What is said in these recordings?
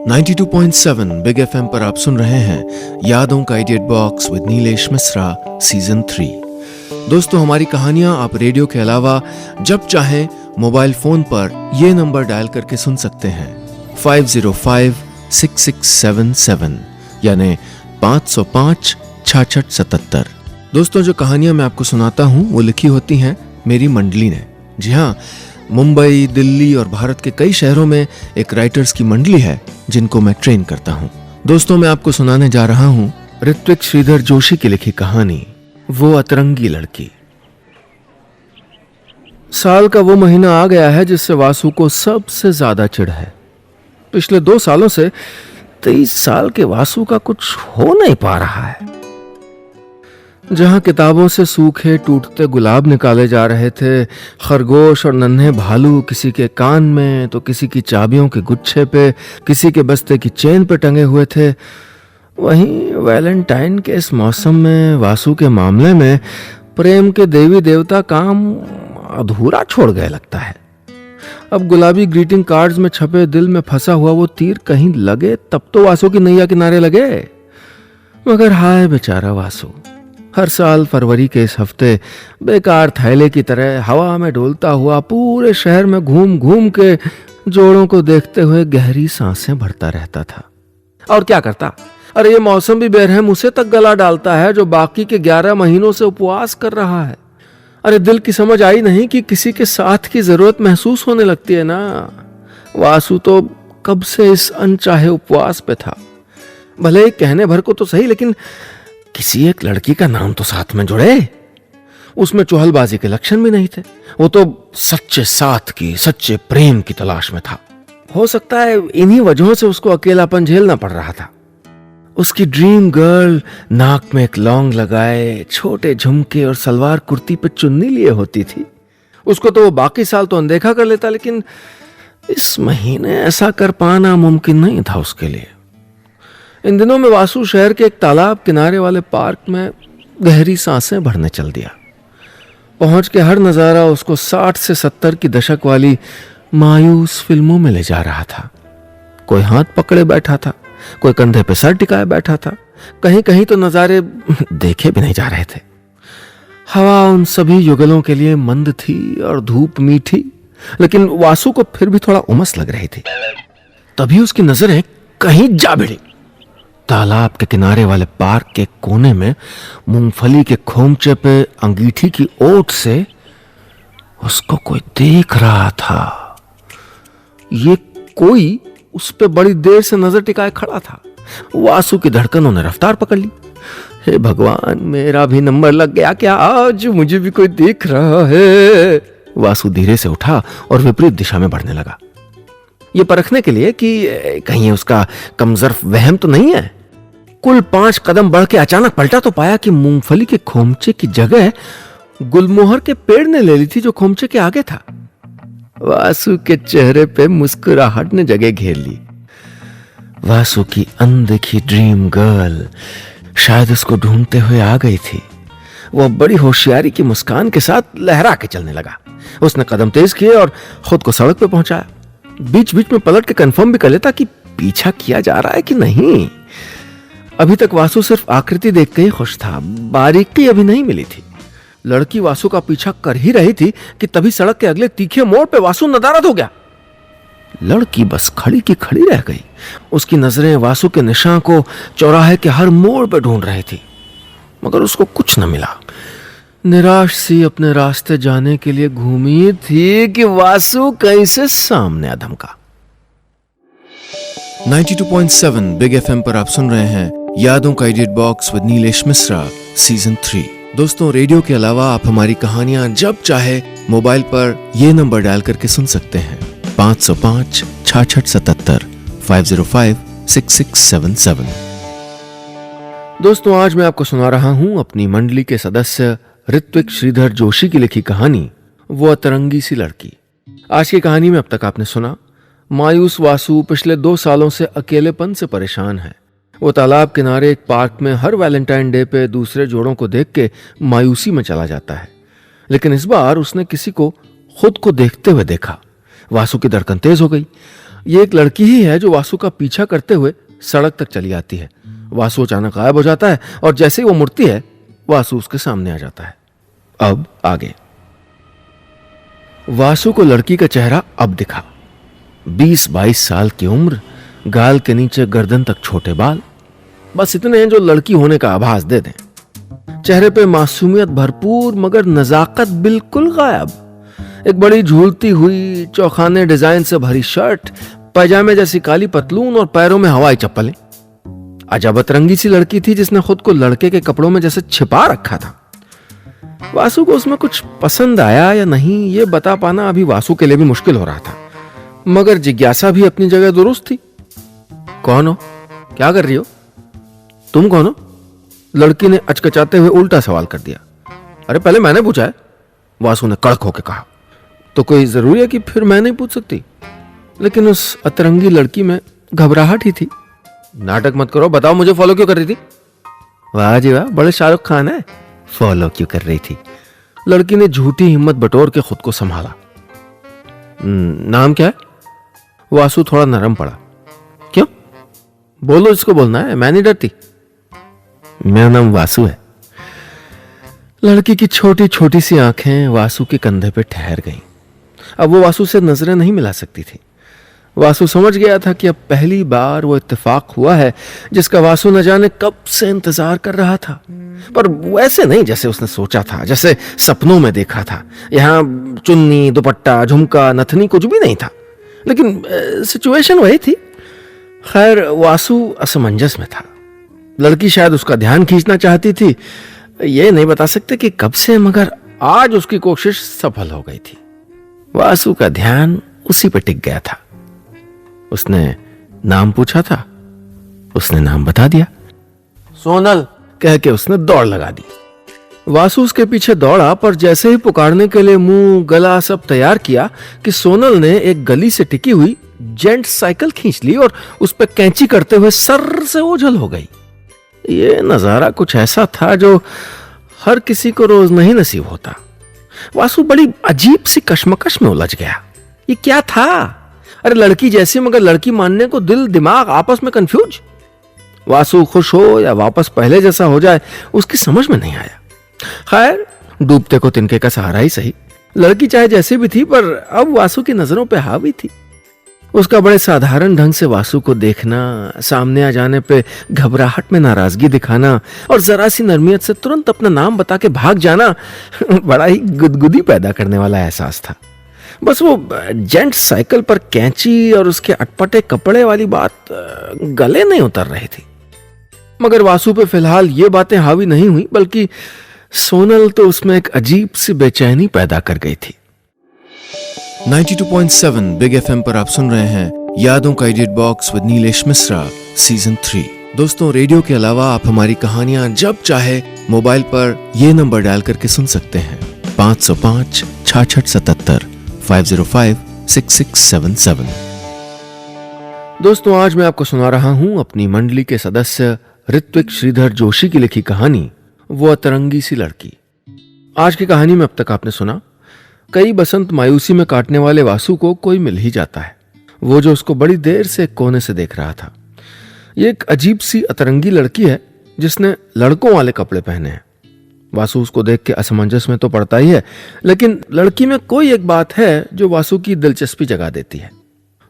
92.7 big FM पर आप सुन रहे हैं यादों का idiot box with Nilesh Mishra season 3। दोस्तों, हमारी कहानियां आप रेडियो के अलावा जब चाहें मोबाइल फोन पर ये नंबर डायल करके सुन सकते हैं 505-6677 यानी 505-6677। दोस्तों, जो कहानियां मैं आपको सुनाता हूं वो लिखी होती हैं मेरी मंडली ने। जी हाँ, मुंबई, दिल्ली और भारत के कई शहरों में एक राइटर्स की मंडली है जिनको मैं ट्रेन करता हूं। दोस्तों, मैं आपको सुनाने जा रहा हूं ऋत्विक श्रीधर जोशी की लिखी कहानी वो अतरंगी लड़की। साल का वो महीना आ गया है जिससे वासु को सबसे ज्यादा चिढ़ है। पिछले 2 सालों से 23 साल के वासु का कुछ हो नहीं पा रहा है। जहां किताबों से सूखे टूटते गुलाब निकाले जा रहे थे, खरगोश और नन्हे भालू किसी के कान में तो किसी की चाबियों के गुच्छे पे, किसी के बस्ते की चेन पे टंगे हुए थे, वहीं वैलेंटाइन के इस मौसम में वासु के मामले में प्रेम के देवी देवता काम अधूरा छोड़ गए लगता है। अब गुलाबी ग्रीटिंग कार्ड्स में छपे दिल में फंसा हुआ वो तीर कहीं लगे तब तो वासु की नैया किनारे लगे। मगर हाय बेचारा वासु, हर साल फरवरी के इस हफ्ते बेकार थैले की तरह हवा में डोलता हुआ पूरे शहर में घूम घूम के जोड़ों को देखते हुए गहरी सांसें भरता रहता था। और क्या करता? अरे ये मौसम भी बेरहम उसे तक गला डालता है जो बाकी के 11 महीनों से उपवास कर रहा है। अरे दिल की समझ आई नहीं कि किसी के साथ की जरूरत महसूस होने लगती है ना। वासु तो कब से इस अनचाहे उपवास पे था। भले ही कहने भर को तो सही, लेकिन किसी एक लड़की का नाम तो साथ में जुड़े। उसमें चुहलबाजी के लक्षण भी नहीं थे। वो तो सच्चे साथ की, सच्चे प्रेम की तलाश में था। हो सकता है इन्हीं वजहों से उसको अकेलापन झेलना पड़ रहा था। उसकी ड्रीम गर्ल नाक में एक लौंग लगाए, छोटे झुमके और सलवार कुर्ती पे चुन्नी लिए होती थी। उसको तो वो बाकी साल तो अनदेखा कर लेता, लेकिन इस महीने ऐसा कर पाना मुमकिन नहीं था उसके लिए। इन दिनों में वासु शहर के एक तालाब किनारे वाले पार्क में गहरी सांसें भरने चल दिया। पहुंच के हर नजारा उसको 60 से 70 की दशक वाली मायूस फिल्मों में ले जा रहा था। कोई हाथ पकड़े बैठा था, कोई कंधे पे सर टिकाए बैठा था, कहीं कहीं तो नजारे देखे भी नहीं जा रहे थे। हवा उन सभी युगलों के लिए मंद थी और धूप मीठी, लेकिन वासु को फिर भी थोड़ा उमस लग रही थी। तभी उसकी नजरें कहीं जा भिड़ी। तालाब के किनारे वाले पार्क के कोने में मूंगफली के खोमचे पे अंगीठी की ओट से उसको कोई देख रहा था। ये कोई उस पे बड़ी देर से नजर टिकाए खड़ा था। वासु की धड़कनों ने रफ्तार पकड़ ली। हे भगवान, मेरा भी नंबर लग गया क्या? आज मुझे भी कोई देख रहा है। वासु धीरे से उठा और विपरीत दिशा में बढ़ने लगा, ये परखने के लिए कि कहीं उसका कमजोर वहम तो नहीं है। कुल 5 कदम बढ़ के अचानक पलटा तो पाया कि मूंगफली के खोमचे की जगह गुलमोहर के पेड़ ने ले ली थी जो खोमचे के आगे था। वासु के चेहरे पे मुस्कुराहट ने जगह घेर ली। वासु की अनदेखी ड्रीम गर्ल शायद उसको ढूंढते हुए आ गई थी। वो बड़ी होशियारी की मुस्कान के साथ लहरा के चलने लगा। उसने कदम तेज किए और खुद को सड़क पे पहुंचाया। बीच बीच में पलट के कंफर्म भी कर लेता कि पीछा किया जा रहा है कि नहीं। अभी तक वासु सिर्फ आकृति देख के ही खुश था, बारीकी अभी नहीं मिली थी। लड़की वासु का पीछा कर ही रही थी कि तभी सड़क के अगले तीखे मोड़ पे वासु नदारद हो गया। लड़की बस खड़ी की खड़ी रह गई। उसकी नजरें वासु के निशान को चौराहे के हर मोड़ पे ढूंढ रही थी, मगर उसको कुछ न मिला। निराश सी अपने रास्ते जाने के लिए घूमी थी कि वासु कहीं से सामने आ धमका। 92.7 बिग एफएम पर आप सुन रहे हैं यादों का idiot box with Nilesh Mishra season 3। दोस्तों, रेडियो के अलावा आप हमारी कहानियां जब चाहे मोबाइल पर ये नंबर डायल करके सुन सकते हैं 505-6677 505-6677। दोस्तों, आज मैं आपको सुना रहा हूं अपनी मंडली के सदस्य ऋत्विक श्रीधर जोशी की लिखी कहानी वो अतरंगी सी लड़की। आज की कहानी में अब तक आपने सुना मायूस वासु पिछले 2 सालों से अकेलेपन से परेशान है। वो तालाब किनारे एक पार्क में हर वैलेंटाइन डे पे दूसरे जोड़ों को देख के मायूसी में चला जाता है, लेकिन इस बार उसने किसी को खुद को देखते हुए देखा। वासु की धड़कन तेज हो गई। ये एक लड़की ही है जो वासु का पीछा करते हुए सड़क तक चली आती है। वासु अचानक गायब हो जाता है और जैसे ही वो मुड़ती है वासु उसके सामने आ जाता है। अब आगे। वासु को लड़की का चेहरा अब दिखा। 20-22 साल की उम्र, गाल के नीचे गर्दन तक छोटे बाल, बस इतने हैं जो लड़की होने का आभास दे दें। चेहरे पे मासूमियत भरपूर मगर नजाकत बिल्कुल गायब। एक बड़ी झूलती हुई चौखाने डिजाइन से भरी शर्ट, पैजामे जैसी काली पतलून और पैरों में हवाई चप्पलें। अजब अतरंगी सी लड़की थी जिसने खुद को लड़के के कपड़ों में जैसे छिपा रखा था। वासु को उसमें कुछ पसंद आया या नहीं ये बता पाना अभी वासु के लिए भी मुश्किल हो रहा था, मगर जिज्ञासा भी अपनी जगह दुरुस्त थी। कौन हो? क्या कर रही हो? तुम कौन हो? लड़की ने अचकचाते हुए उल्टा सवाल कर दिया। अरे पहले मैंने पूछा है, वासु ने कड़क होकर कहा। तो कोई जरूरी है कि फिर मैं नहीं पूछ सकती? लेकिन उस अतरंगी लड़की में घबराहट ही थी। नाटक मत करो, बताओ मुझे फॉलो क्यों कर रही थी? वाह जी वाह, बड़े शाहरुख खान है, फॉलो क्यों कर रही थी? लड़की ने झूठी हिम्मत बटोर के खुद को संभाला। नाम क्या है? वासु थोड़ा नरम पड़ा। क्यों? बोलो जिसको बोलना है, मैं नहीं डरती। मेरा नाम वासु है। लड़की की छोटी छोटी सी आंखें वासु के कंधे पे ठहर गईं। अब वो वासु से नजरें नहीं मिला सकती थी। वासु समझ गया था कि अब पहली बार वो इत्तेफाक हुआ है जिसका वासु न जाने कब से इंतजार कर रहा था, पर वैसे नहीं जैसे उसने सोचा था, जैसे सपनों में देखा था। यहां चुन्नी, दुपट्टा, झुमका, नथनी कुछ भी नहीं था, लेकिन सिचुएशन वही थी। खैर, वासु असमंजस में था। लड़की शायद उसका ध्यान खींचना चाहती थी, ये नहीं बता सकते कि कब से, मगर आज उसकी कोशिश सफल हो गई थी। वासु का ध्यान उसी पर टिक गया था। उसने नाम पूछा था, उसने नाम बता दिया। सोनल कह के उसने दौड़ लगा दी। वासु उसके पीछे दौड़ा, पर जैसे ही पुकारने के लिए मुंह गला सब तैयार किया कि सोनल ने एक गली से टिकी हुई जेंट साइकिल खींच ली और उस पर कैंची करते हुए सर से ओझल हो गई। ये नजारा कुछ ऐसा था जो हर किसी को रोज नहीं नसीब होता। वासु बड़ी अजीब सी कश्मकश में उलझ गया। ये क्या था? अरे लड़की जैसी मगर लड़की मानने को दिल दिमाग आपस में कंफ्यूज। वासु खुश हो या वापस पहले जैसा हो जाए उसकी समझ में नहीं आया। खैर, डूबते को तिनके का सहारा ही सही। लड़की चाहे जैसी भी थी, पर अब वासु की नजरों पे हावी थी। उसका बड़े साधारण ढंग से वासु को देखना, सामने आ जाने पे घबराहट में नाराजगी दिखाना और जरा सी नरमियत से तुरंत अपना नाम बता के भाग जाना बड़ा ही गुदगुदी पैदा करने वाला एहसास था। बस वो जेंट साइकिल पर कैंची और उसके अटपटे कपड़े वाली बात गले नहीं उतर रही थी। मगर वासु पे फिलहाल ये बातें हावी नहीं हुई, बल्कि सोनल तो उसमें एक अजीब सी बेचैनी पैदा कर गई थी। 92.7 बिग एफएम पर आप सुन रहे हैं यादों का edit box with Nilesh Mishra season 3। दोस्तों, रेडियो के अलावा आप हमारी कहानियां जब चाहे मोबाइल पर ये नंबर डायल करके सुन सकते हैं 505 6677 505 6677। दोस्तों, आज मैं आपको सुना रहा हूं अपनी मंडली के सदस्य ऋत्विक श्रीधर जोशी की लिखी कहानी वो अतरंगी सी लड़की। आज की कहानी में अब तक आपने सुना, कई बसंत मायूसी में काटने वाले वासु को कोई मिल ही जाता है, वो जो उसको बड़ी देर से कोने से देख रहा था। ये एक अजीब सी अतरंगी लड़की है जिसने लड़कों वाले कपड़े पहने हैं। वासु उसको देख के असमंजस में तो पड़ता ही है, लेकिन लड़की में कोई एक बात है जो वासु की दिलचस्पी जगा देती है।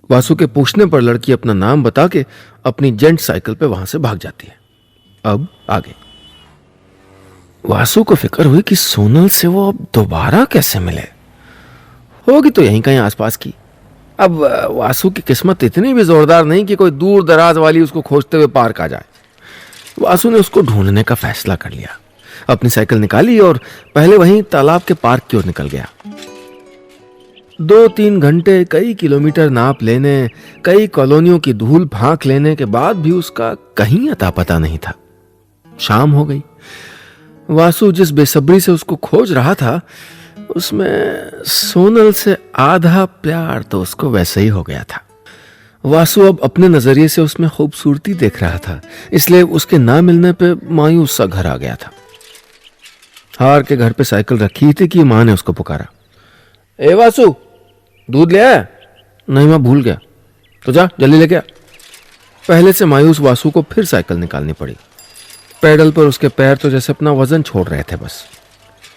वासु के पूछने पर लड़की अपना नाम बता के अपनी जेंट साइकिल पे वहां से भाग जाती है। अब आगे। वासु को फिक्र हुई कि सोनल से वो अब दोबारा कैसे मिले। होगी तो यहीं कहीं आसपास की। अब वासु की किस्मत इतनी भी जोरदार नहीं कि कोई दूर दराज वाली उसको खोजते हुए पार्क आ जाए। वासु ने उसको ढूंढने का फैसला कर लिया। अपनी साइकिल निकाली और पहले वहीं तालाब के पार्क की ओर निकल गया। 2-3 घंटे कई किलोमीटर नाप लेने, कई कॉलोनियों की धूल फांक लेने के बाद भी उसका कहीं अता पता नहीं था। शाम हो गई। वासु जिस बेसब्री से उसको खोज रहा था, उसमें सोनल से आधा प्यार तो उसको वैसे ही हो गया था। वासु अब अपने नजरिए से उसमें खूबसूरती देख रहा था, इसलिए उसके ना मिलने पे मायूस सा घर आ गया था। हार के घर पे साइकिल रखी थी कि मां ने उसको पुकारा। ए वासु, दूध ले आया? नहीं, मैं भूल गया। तो जा जल्दी लेके आ। पहले से मायूस वासु को फिर साइकिल निकालनी पड़ी। पैडल पर उसके पैर तो जैसे अपना वजन छोड़ रहे थे। बस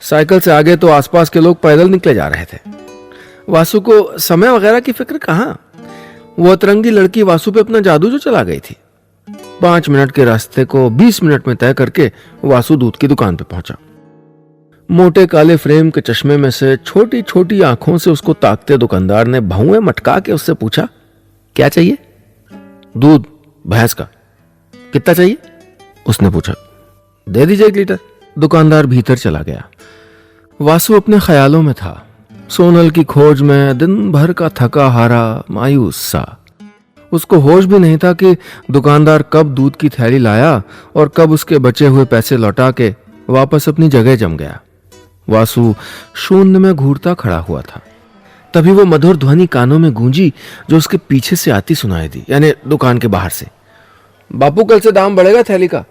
साइकिल से आगे तो आसपास के लोग पैदल निकले जा रहे थे। वासु को समय वगैरह की फिक्र कहां। वो अतरंगी लड़की वासु पे अपना जादू जो चला गई थी। 5 मिनट के रास्ते को 20 मिनट में तय करके वासु दूध की दुकान पे पहुंचा। मोटे काले फ्रेम के चश्मे में से छोटी छोटी आंखों से उसको ताकते दुकानदार ने भौएं मटका के उससे पूछा, क्या चाहिए? दूध भैंस का। कितना चाहिए? उसने पूछा। दे दीजिए 1 लीटर। दुकानदार भीतर चला गया। वासु अपने ख्यालों में था, सोनल की खोज में दिन भर का थका हारा मायूस सा। उसको होश भी नहीं था कि दुकानदार कब दूध की थैली लाया और कब उसके बचे हुए पैसे लौटा के वापस अपनी जगह जम गया। वासु शून्य में घूरता खड़ा हुआ था। तभी वो मधुर ध्वनि कानों में गूंजी जो उसके पीछे से आती सुनाई दी, यानी दुकान के बाहर से। बापू, कल से दाम बढ़ेगा थैली का।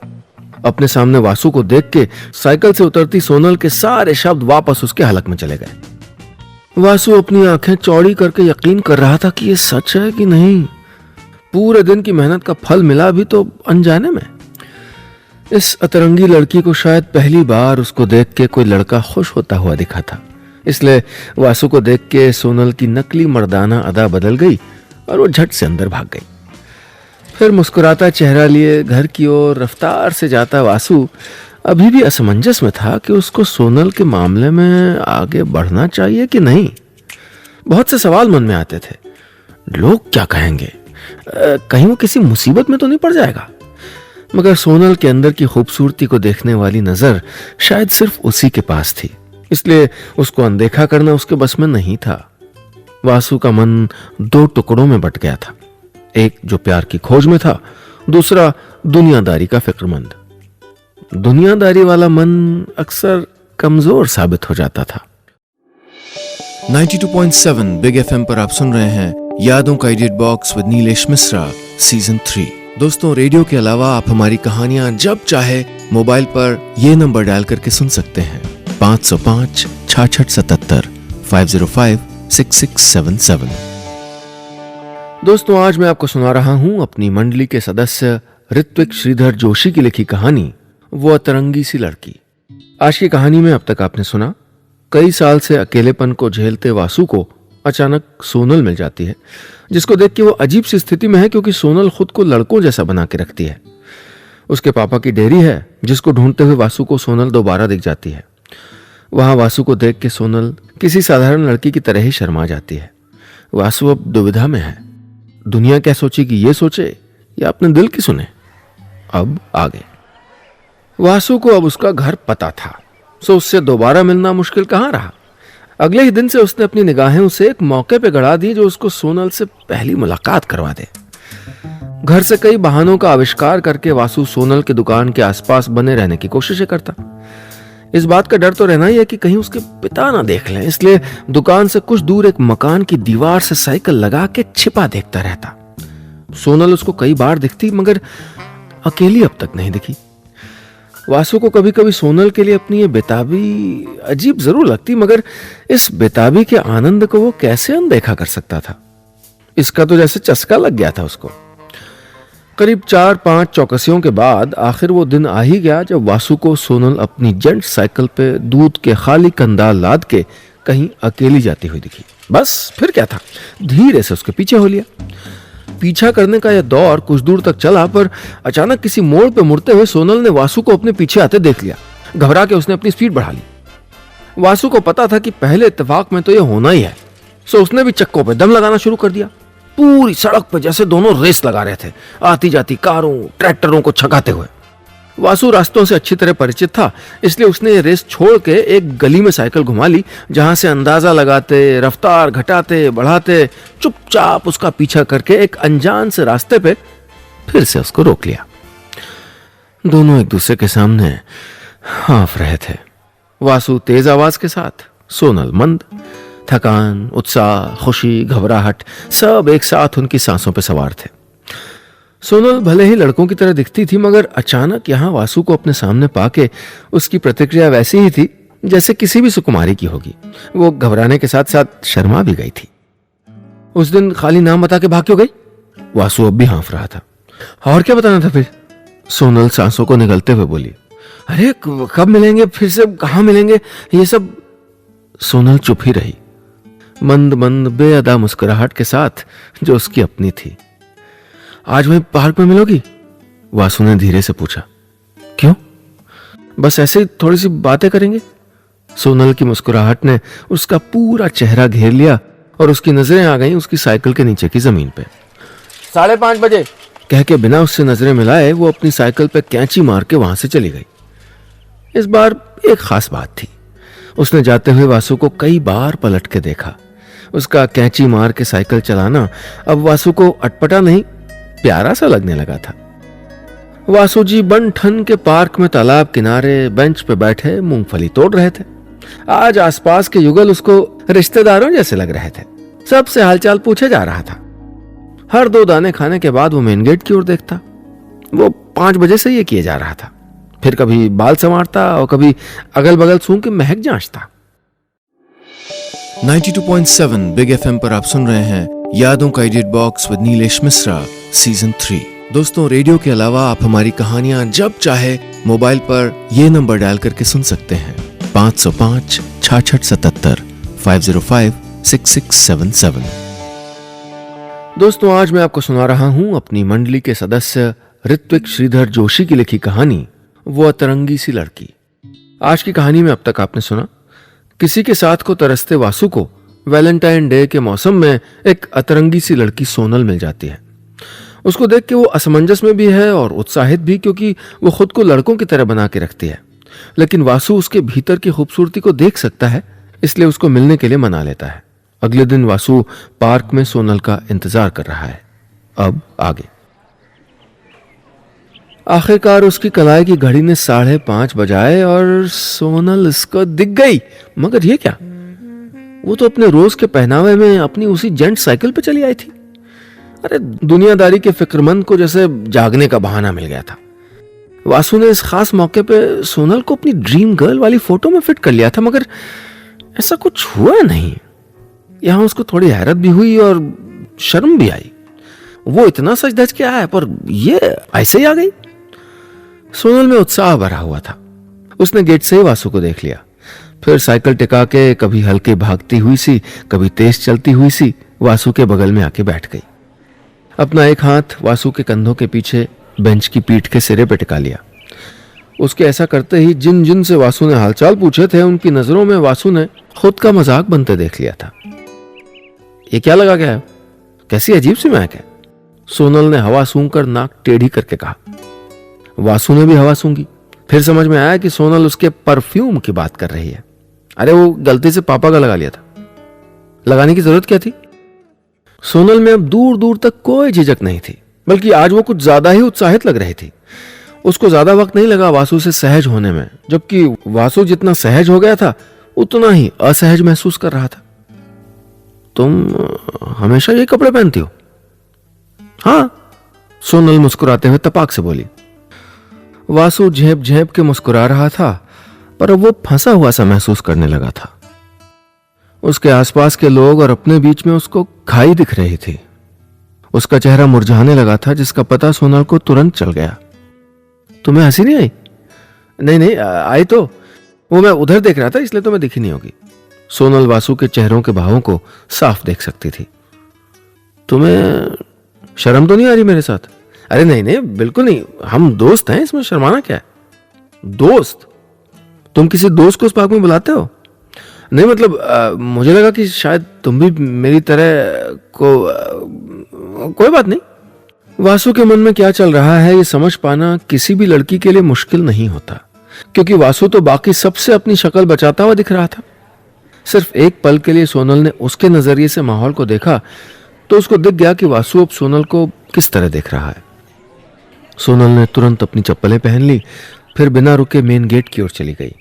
अपने सामने वासु को देख के साइकिल से उतरती सोनल के सारे शब्द वापस उसके हलक में चले गए। वासु अपनी आंखें चौड़ी करके यकीन कर रहा था कि ये सच है कि नहीं। पूरे दिन की मेहनत का फल मिला भी तो अनजाने में। इस अतरंगी लड़की को शायद पहली बार उसको देख के कोई लड़का खुश होता हुआ दिखा था, इसलिए वासु को देख के सोनल की नकली मर्दाना अदा बदल गई और वो झट से अंदर भाग गई। फिर मुस्कुराता चेहरा लिए घर की ओर रफ्तार से जाता वासु अभी भी असमंजस में था कि उसको सोनल के मामले में आगे बढ़ना चाहिए कि नहीं। बहुत से सवाल मन में आते थे। लोग क्या कहेंगे, कहीं वो किसी मुसीबत में तो नहीं पड़ जाएगा। मगर सोनल के अंदर की खूबसूरती को देखने वाली नजर शायद सिर्फ उसी के पास थी, इसलिए उसको अनदेखा करना उसके बस में नहीं था। वासु का मन 2 टुकड़ों में बट गया था। एक जो प्यार की खोज में था, दूसरा दुनियादारी का फिक्रमंद। दुनियादारी वाला मन अक्सर कमजोर साबित हो जाता था। 92.7 बिग एफएम पर आप सुन रहे हैं यादों का edit box with Nilesh Mishra season 3। दोस्तों, रेडियो के अलावा आप हमारी कहानियां जब चाहे मोबाइल पर ये नंबर डायल करके सुन सकते हैं 505 6677 505 6677। दोस्तों, आज मैं आपको सुना रहा हूं अपनी मंडली के सदस्य ऋत्विक श्रीधर जोशी की लिखी कहानी वो अतरंगी सी लड़की। आज की कहानी में अब तक आपने सुना, कई साल से अकेलेपन को झेलते वासु को अचानक सोनल मिल जाती है, जिसको देख के वो अजीब सी स्थिति में है क्योंकि सोनल खुद को लड़कों जैसा बना के रखती है। उसके पापा की डेयरी है जिसको ढूंढते हुए वासु को सोनल दोबारा दिख जाती है। वहां वासु को देख के सोनल किसी साधारण लड़की की तरह ही शर्मा जाती है। वासु अब दुविधा में है, दुनिया क्या सोचेगी ये सोचे या अपने दिल की सुने। अब आगे वासु को अब उसका घर पता था, सो उससे दोबारा मिलना मुश्किल कहां रहा। अगले ही दिन से उसने अपनी निगाहें उसे एक मौके पे गड़ा दी जो उसको सोनल से पहली मुलाकात करवा दे। घर से कई बहानों का आविष्कार करके वासु सोनल की दुकान के आसपास बने रहने की कोशिशें करता। इस बात का डर तो रहना ही है कि कहीं उसके पिता ना देख लें, इसलिए दुकान से कुछ दूर एक मकान की दीवार से साइकिल लगा के छिपा देखता रहता। सोनल उसको कई बार दिखती मगर अकेली अब तक नहीं दिखी। वासु को कभी कभी सोनल के लिए अपनी ये बेताबी अजीब जरूर लगती, मगर इस बेताबी के आनंद को वो कैसे अनदेखा कर सकता था। इसका तो जैसे चस्का लग गया था उसको। करीब 4-5 चौकसियों के बाद आखिर वो दिन आ ही गया जब वासु को सोनल अपनी जेंट साइकिल पे दूध के खाली कंदाल लाद के कहीं अकेली जाती हुई दिखी। बस फिर क्या था, धीरे से उसके पीछे हो लिया। पीछा करने का यह दौर कुछ दूर तक चला, पर अचानक किसी मोड़ पे मुड़ते हुए सोनल ने वासु को अपने पीछे आते देख लिया। घबरा के उसने अपनी स्पीड बढ़ा ली। वासु को पता था कि पहले इत्तेफाक में तो यह होना ही है, सो उसने भी चक्कों पे दम लगाना शुरू कर दिया। पूरी सड़क पे जैसे दोनों रेस लगा रहे थे, आती जाती कारों ट्रैक्टरों को छकाते हुए। वासु रास्तों से अच्छी तरह परिचित था, इसलिए उसने ये रेस छोड़ के एक गली में साइकिल घुमा ली, जहां से अंदाजा लगाते, रफ्तार घटाते बढ़ाते चुपचाप उसका पीछा करके एक अनजान से रास्ते पे फिर से उसको रोक लिया। दोनों एक दूसरे के सामने हाँफ रहे थे। वासु तेज आवाज के साथ, सोनल मंद। थकान, उत्साह, खुशी, घबराहट सब एक साथ उनकी सांसों पे सवार थे। सोनल भले ही लड़कों की तरह दिखती थी, मगर अचानक यहां वासु को अपने सामने पाके उसकी प्रतिक्रिया वैसी ही थी जैसे किसी भी सुकुमारी की होगी। वो घबराने के साथ साथ शर्मा भी गई थी। उस दिन खाली नाम बता के भाग क्यों गई? वासु अब भी हाँफ रहा था। और क्या बताना था फिर? सोनल सांसों को निगलते हुए बोली। अरे कब मिलेंगे फिर से, कहाँ मिलेंगे ये सब? सोनल चुप ही रही, मंद मंद बेअदा मुस्कुराहट के साथ जो उसकी अपनी थी। आज वहीं पार्क में मिलोगी? वासु ने धीरे से पूछा। क्यों? बस ऐसे ही थोड़ी सी बातें करेंगे। सोनल की मुस्कुराहट ने उसका पूरा चेहरा घेर लिया और उसकी नजरें आ गईं उसकी साइकिल के नीचे की जमीन पे। 5:30 बजे कह के बिना उससे नजरें मिलाए वो अपनी साइकिल पे कैंची मार के वहां से चली गई। इस बार एक खास बात थी। उसने जाते हुए वासु को कई बार पलट के देखा। उसका कैंची मार के साइकिल चलाना अब वासु को अटपटा नहीं, प्यारा सा लगने लगा था। वासु जी बन ठन के पार्क में तालाब किनारे बेंच पे बैठे मूंगफली तोड़ रहे थे। आज आसपास के युगल उसको रिश्तेदारों जैसे लग रहे थे। सबसे हालचाल पूछे जा रहा था। हर 2 दाने खाने के बाद वो मेन गेट की ओर देखता। वो 5 बजे से ये किए जा रहा था। फिर कभी बाल संवारता और कभी अगल बगल सूंघ के महक जांचता। 92.7 बिग एफएम पर आप सुन रहे हैं यादों का edit box with Nilesh Mishra season 3। दोस्तों, रेडियो के अलावा आप हमारी कहानियां जब चाहे मोबाइल पर ये नंबर डायल करके सुन सकते हैं 505 6677 505 6677। दोस्तों, आज मैं आपको सुना रहा हूं अपनी मंडली के सदस्य ऋत्विक श्रीधर जोशी की लिखी कहानी वो अतरंगी सी लड़की। आज की कहानी में अब तक आपने सुना किसी के साथ को तरसते वासु को वैलेंटाइन डे के मौसम में एक अतरंगी सी लड़की सोनल मिल जाती है। उसको देख के वो असमंजस में भी है और उत्साहित भी, क्योंकि वो खुद को लड़कों की तरह बना के रखती है। लेकिन वासु उसके भीतर की खूबसूरती को देख सकता है, इसलिए उसको मिलने के लिए मना लेता है। अगले दिन वासु पार्क में सोनल का इंतजार कर रहा है। अब आगे। आखिरकार उसकी कलाई की घड़ी ने 5:30 बजाए और सोनल इसको दिख गई। मगर ये क्या, वो तो अपने रोज के पहनावे में अपनी उसी जेंट साइकिल पे चली आई थी। अरे दुनियादारी के फिक्रमंद को जैसे जागने का बहाना मिल गया था। वासु ने इस खास मौके पे सोनल को अपनी ड्रीम गर्ल वाली फोटो में फिट कर लिया था, मगर ऐसा कुछ हुआ नहीं। यहां उसको थोड़ी हैरत भी हुई और शर्म भी आई। वो इतना सच धज के आया पर ये ऐसे ही आ गई। सोनल में उत्साह भरा हुआ था। उसने गेट से ही वासु को देख लिया, फिर साइकिल टिका के कभी हल्के भागती हुई सी, कभी तेज चलती हुई सी वासु के बगल में आके बैठ गई। अपना एक हाथ वासु के कंधों के पीछे बेंच की पीठ के सिरे पे टिका लिया। उसके ऐसा करते ही जिन जिन से वासु ने हालचाल पूछे थे, उनकी नजरों में वासु ने खुद का मजाक बनते देख लिया था। ये क्या लगा गया है? कैसी अजीब सी महक है। सोनल ने हवा सूंघकर नाक टेढ़ी करके कहा। वासु ने भी हवा सूंघी। फिर समझ में आया कि सोनल उसके परफ्यूम की बात कर रही है। अरे वो गलती से पापा का लगा लिया था। लगाने की जरूरत क्या थी? सोनल में अब दूर दूर तक कोई झिझक नहीं थी, बल्कि आज वो कुछ ज्यादा ही उत्साहित लग रही थी। उसको ज्यादा वक्त नहीं लगा वासु से सहज होने में, जबकि वासु जितना सहज हो गया था उतना ही असहज महसूस कर रहा था। तुम हमेशा ये कपड़े पहनती हो? हाँ, सोनल मुस्कुराते हुए तपाक से बोली। वासु झेप झेप के मुस्कुरा रहा था, पर अब वो फंसा हुआ सा महसूस करने लगा था। उसके आसपास के लोग और अपने बीच में उसको खाई दिख रही थी। उसका चेहरा मुरझाने लगा था, जिसका पता सोनल को तुरंत चल गया। तुम्हें हंसी नहीं आई? नहीं आई तो वो मैं उधर देख रहा था, इसलिए तुम्हें दिखी नहीं होगी। सोनल वासु के चेहरों के भावों को साफ देख सकती थी। तुम्हें शर्म तो नहीं आ रही मेरे साथ? अरे नहीं बिल्कुल नहीं, हम दोस्त हैं, इसमें शर्माना क्या है? दोस्त? तुम किसी दोस्त को उस पार्क में बुलाते हो? नहीं मतलब मुझे लगा कि शायद तुम भी मेरी तरह को कोई बात नहीं। वासु के मन में क्या चल रहा है ये समझ पाना किसी भी लड़की के लिए मुश्किल नहीं होता, क्योंकि वासु तो बाकी सबसे अपनी शक्ल बचाता हुआ दिख रहा था। सिर्फ एक पल के लिए सोनल ने उसके नजरिए से माहौल को देखा तो उसको दिख गया कि वासु अब सोनल को किस तरह देख रहा है। सोनल ने तुरंत अपनी चप्पलें पहन ली, फिर बिना रुके मेन गेट की ओर चली गई।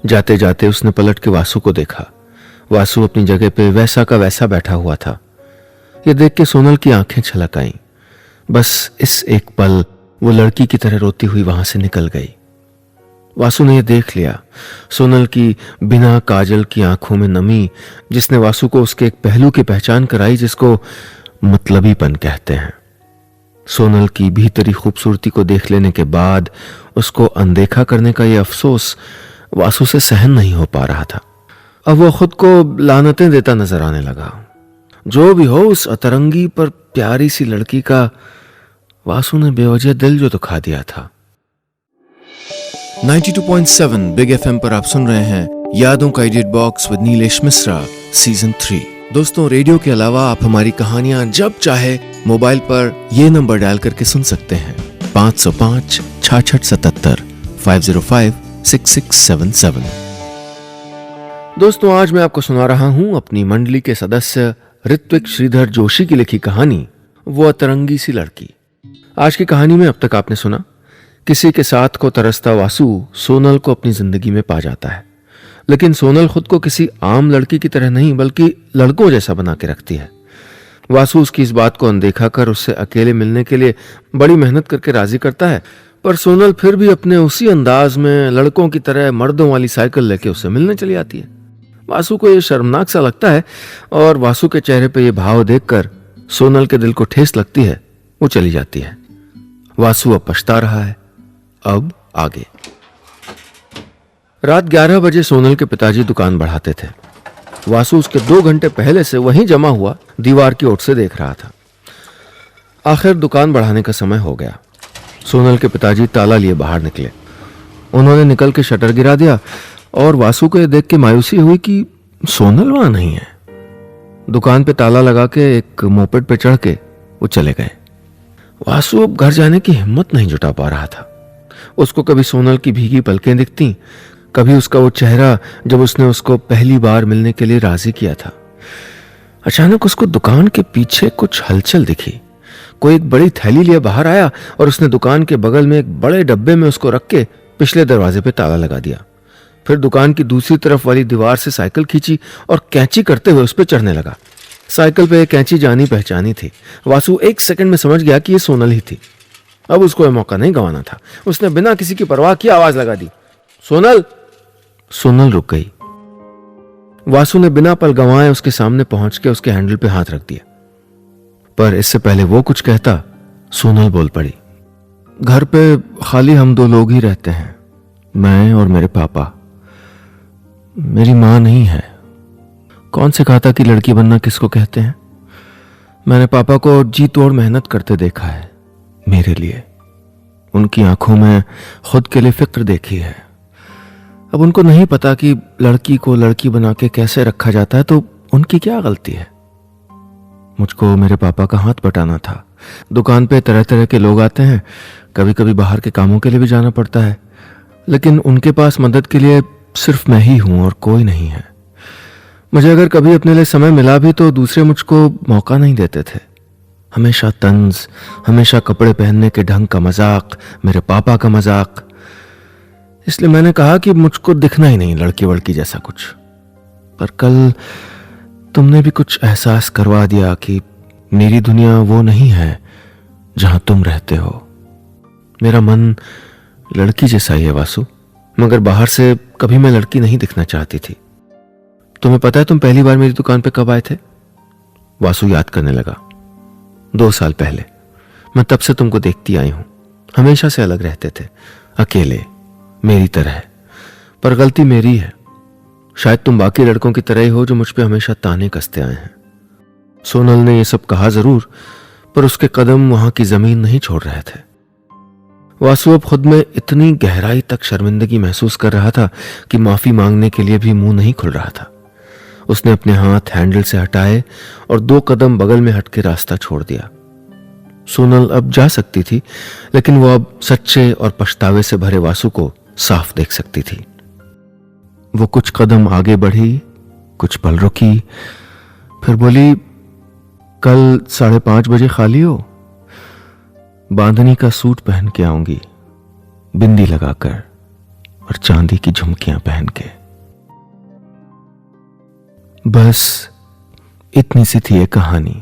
जाते जाते उसने पलट के वासु को देखा। वासु अपनी जगह पे वैसा का वैसा बैठा हुआ था। ये देख के सोनल की आंखें छलक आईं। बस इस एक पल वो लड़की की तरह रोती हुई वहां से निकल गई। वासु ने यह देख लिया, सोनल की बिना काजल की आंखों में नमी, जिसने वासु को उसके एक पहलू की पहचान कराई जिसको मतलबीपन कहते हैं। सोनल की भीतरी खूबसूरती को देख लेने के बाद उसको अनदेखा करने का यह अफसोस वासु से सहन नहीं हो पा रहा था। अब वो खुद को लानतें देता नजर आने लगा। जो भी हो, उस अतरंगी पर प्यारी सी लड़की का वासु ने बेवजह दिल जो दुखा दिया था। 92.7 बिग एफएम पर आप सुन रहे हैं यादों का edit box with Nilesh Mishra season 3। दोस्तों, रेडियो के अलावा आप हमारी कहानियां जब चाहे मोबाइल पर ये नंबर डायल करके सुन सकते हैं 505 6677 505 6677। दोस्तों, आज मैं आपको सुना रहा हूं अपनी मंडली के सदस्य ऋत्विक श्रीधर जोशी की लिखी कहानी वो अतरंगी सी लड़की। आज की कहानी में अब तक आपने सुना किसी के साथ को तरसता वासु सोनल को अपनी जिंदगी में पा जाता है, लेकिन सोनल खुद को किसी आम लड़की की तरह नहीं बल्कि लड़कों जैसा बना के रखती है। वासु उसकी इस बात को अनदेखा कर उससे अकेले मिलने के लिए बड़ी मेहनत करके राजी करता है, पर सोनल फिर भी अपने उसी अंदाज में लड़कों की तरह मर्दों वाली साइकिल लेके उससे मिलने चली आती है। वासु को यह शर्मनाक सा लगता है और वासु के चेहरे पे यह भाव देखकर सोनल के दिल को ठेस लगती है। वो चली जाती है। वासु अब पछता रहा है। अब आगे। रात 11 बजे सोनल के पिताजी दुकान बढ़ाते थे। वासु उसके 2 घंटे पहले से वहीं जमा हुआ दीवार की ओर से देख रहा था। आखिर दुकान बढ़ाने का समय हो गया। सोनल के पिताजी ताला लिए बाहर निकले। उन्होंने निकल के शटर गिरा दिया और वासु को यह देख के मायूसी हुई कि सोनल वहां नहीं है। दुकान पे ताला लगा के एक मोपेड पे चढ़ के वो चले गए। वासु अब घर जाने की हिम्मत नहीं जुटा पा रहा था। उसको कभी सोनल की भीगी पलकें दिखती, कभी उसका वो चेहरा जब उसने उसको पहली बार मिलने के लिए राजी किया था। अचानक उसको दुकान के पीछे कुछ हलचल दिखी। कोई एक बड़ी थैली लिए बाहर आया और उसने दुकान के बगल में एक बड़े डब्बे में उसको रख के पिछले दरवाजे पे ताला लगा दिया। फिर दुकान की दूसरी तरफ वाली दीवार से साइकिल खींची और कैंची करते हुए उस पर चढ़ने लगा। साइकिल पे एक कैंची जानी पहचानी थी। वासु 1 सेकंड में समझ गया कि ये सोनल ही थी। अब उसको यह मौका नहीं गंवाना था। उसने बिना किसी की परवाह किए आवाज लगा दी, सोनल। सोनल रुक गई। वासु ने बिना पल गंवाए उसके सामने पहुंच के उसके हैंडल पे हाथ रख दिया, पर इससे पहले वो कुछ कहता सोनल बोल पड़ी, घर पे खाली हम 2 लोग ही रहते हैं, मैं और मेरे पापा। मेरी मां नहीं है। कौन सिखाता कि लड़की बनना किसको कहते हैं? मैंने पापा को जी तोड़ मेहनत करते देखा है मेरे लिए। उनकी आंखों में खुद के लिए फिक्र देखी है। अब उनको नहीं पता कि लड़की को लड़की बना के कैसे रखा जाता है, तो उनकी क्या गलती है? मुझको मेरे पापा का हाथ बटाना था। दुकान पे तरह तरह के लोग आते हैं, कभी कभी बाहर के कामों के लिए भी जाना पड़ता है, लेकिन उनके पास मदद के लिए सिर्फ मैं ही हूं और कोई नहीं है। मुझे अगर कभी अपने लिए समय मिला भी तो दूसरे मुझको मौका नहीं देते थे। हमेशा तंज, हमेशा कपड़े पहनने के ढंग का मजाक, मेरे पापा का मजाक। इसलिए मैंने कहा कि मुझको दिखना ही नहीं लड़की वड़की जैसा कुछ। पर कल तुमने भी कुछ एहसास करवा दिया कि मेरी दुनिया वो नहीं है जहां तुम रहते हो। मेरा मन लड़की जैसा ही है वासु, मगर बाहर से कभी मैं लड़की नहीं दिखना चाहती थी। तुम्हें पता है तुम पहली बार मेरी दुकान पे कब आए थे? वासु याद करने लगा। 2 साल पहले। मैं तब से तुमको देखती आई हूं। हमेशा से अलग रहते थे, अकेले, मेरी तरह। पर गलती मेरी है। शायद तुम बाकी लड़कों की तरह ही हो जो मुझ पे हमेशा ताने कसते आए हैं। सोनल ने यह सब कहा जरूर, पर उसके कदम वहां की जमीन नहीं छोड़ रहे थे। वासु अब खुद में इतनी गहराई तक शर्मिंदगी महसूस कर रहा था कि माफी मांगने के लिए भी मुंह नहीं खुल रहा था। उसने अपने हाथ हैंडल से हटाए और 2 कदम बगल में हट के रास्ता छोड़ दिया। सोनल अब जा सकती थी, लेकिन वो अब सच्चे और पछतावे से भरे वासु को साफ देख सकती थी। वो कुछ कदम आगे बढ़ी, कुछ पल रुकी, फिर बोली, कल 5:30 बजे खाली हो? बांधनी का सूट पहन के आऊंगी, बिंदी लगाकर और चांदी की झुमकियां पहन के। बस इतनी सी थी ये कहानी।